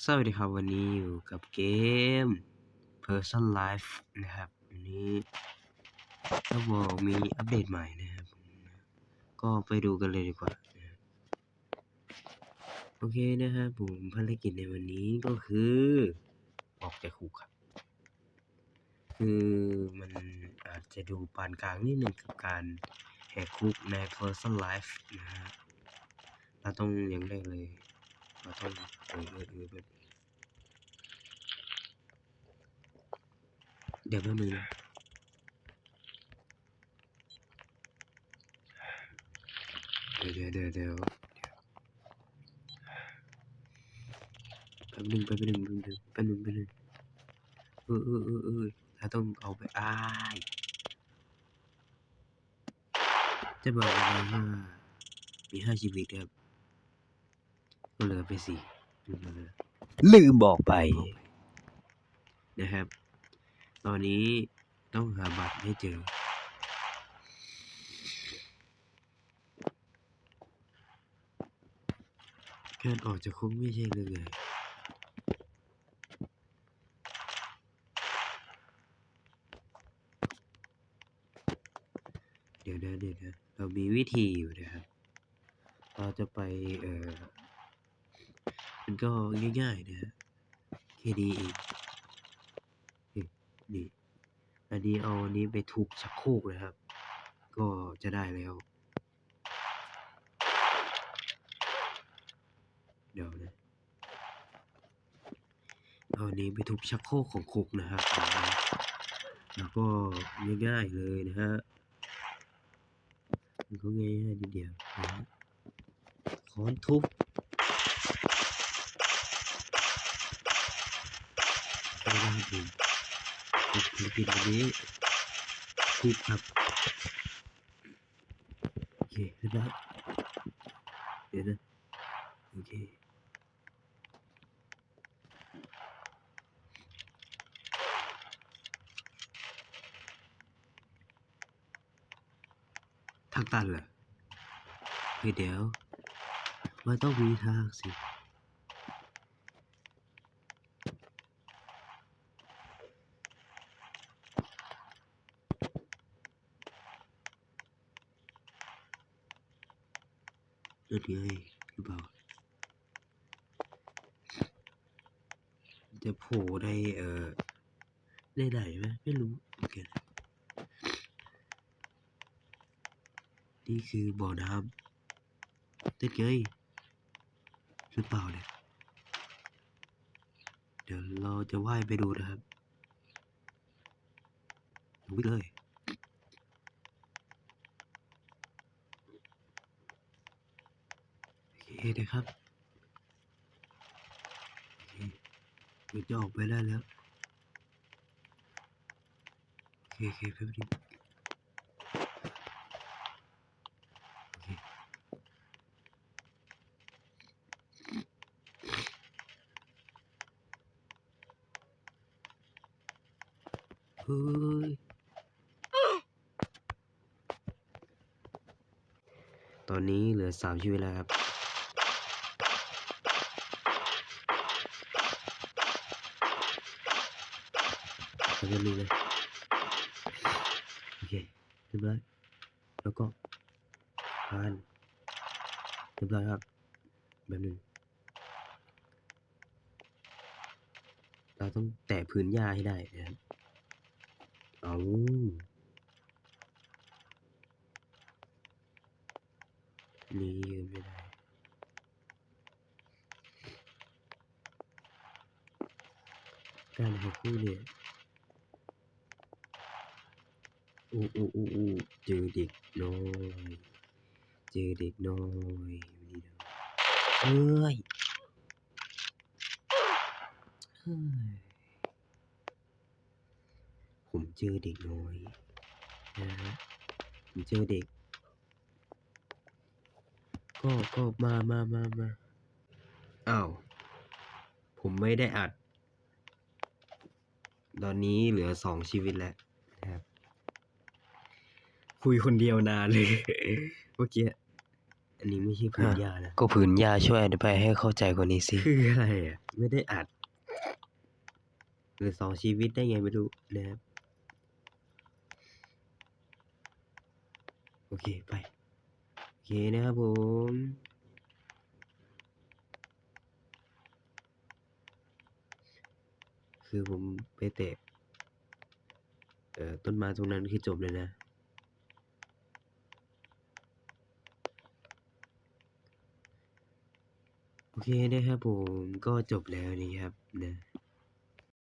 สวัสดีครับวันนี้อยู่กับเกม Person Life นะครับวันนี้ต้องบอกมีอัปเดตใหม่นะครับก็ไปดูกันเลยดีกว่านะโอเคนะครับผมภารกิจในวันนี้ก็คือออกจากคุกครับคือมันอาจจะดูปานกลางนิดนึงกับการแหกคุกใน Person Life นะฮะเราต้องอย่างแรกเลยเราต้องแบบเดี๋ยวแป๊บนึงนะเดี๋ยวแป๊บนึงถ้าต้องเอาไปจะบอกเลยว่ามี5 ชีวิตครับก็เหลือไป4ลืมบอกไปนะครับตอนนี้ต้องหาบัตรให้เจอการออกจากคุกไม่ใช่เรื่องง่ายเดี๋ยวนะเรามีวิธีอยู่นะครับเราจะไปมันก็ง่ายๆนะฮะแค่นี้เองนี่อันนี้เอาอันนี้ไปทุบชักโครกนะครับก็จะได้แล้วเดี๋ยวนะเอาอันนี้ไปทุบชักโครกของคุกนะครับแล้วก็ง่ายๆเลยนะฮะมันก็ง่ายๆนิดเดียวนะฮะค้อนทุบก็ได้ดีภารกิจวันนี้ทุบครับโอเคขึ้นแล้วเดี๋ยวนะโอเคทางตันเหรอเฮ้ยเดี๋ยวมันต้องมีทางสินั่นไงหรือเปล่าจะโผล่ในได้ไหนไหมไม่รู้เหมือนกันนี่คือบ่อน้ำนั่นไงหรือเปล่าเนี่ยเดี๋ยวเราจะว่ายไปดูนะครับวิ่งเลยโอเคนะครับโอเคมันจะออกไปได้แล้วโอเคแป๊บนึงโอเคเฮ้ยตอนนี้เหลือ3 ชีวิตแล้วครับทำกันดูเลยโอเคเรียบร้อยแล้วก็ผ่านเรียบร้อยครับแบบนึงเราต้องแตะพื้นหญ้าให้ได้นะครับเอานี่ยืนไม่ได้การหาคู่เนี่ยอู้เจอเด็กน้อยเจอเด็กน้อยนี่นะเฮ้ยเฮ้ยผมเจอเด็กน้อยนะฮะผมเจอเด็กก็มาอ้าวผมไม่ได้อัดตอนนี้เหลือ2 ชีวิตแล้วนะครับคุยคนเดียวนานเลยเมื่อกี้ อันนี้ไม่ใช่ผืนหญ้านะ ก็ผืนหญ้าช่วยอธิบายให้เข้าใจกว่านี้สิ คืออะไรอ่ะ ไม่ได้อัดหรือ2ชีวิตได้ไงไม่รู้นะครับ โอเคไป โอเคนะครับผม คือผมไปเตะต้นไม้ตรงนั้นคือจบเลยนะ โอเคนะครับผมก็จบแล้วนะครับนะ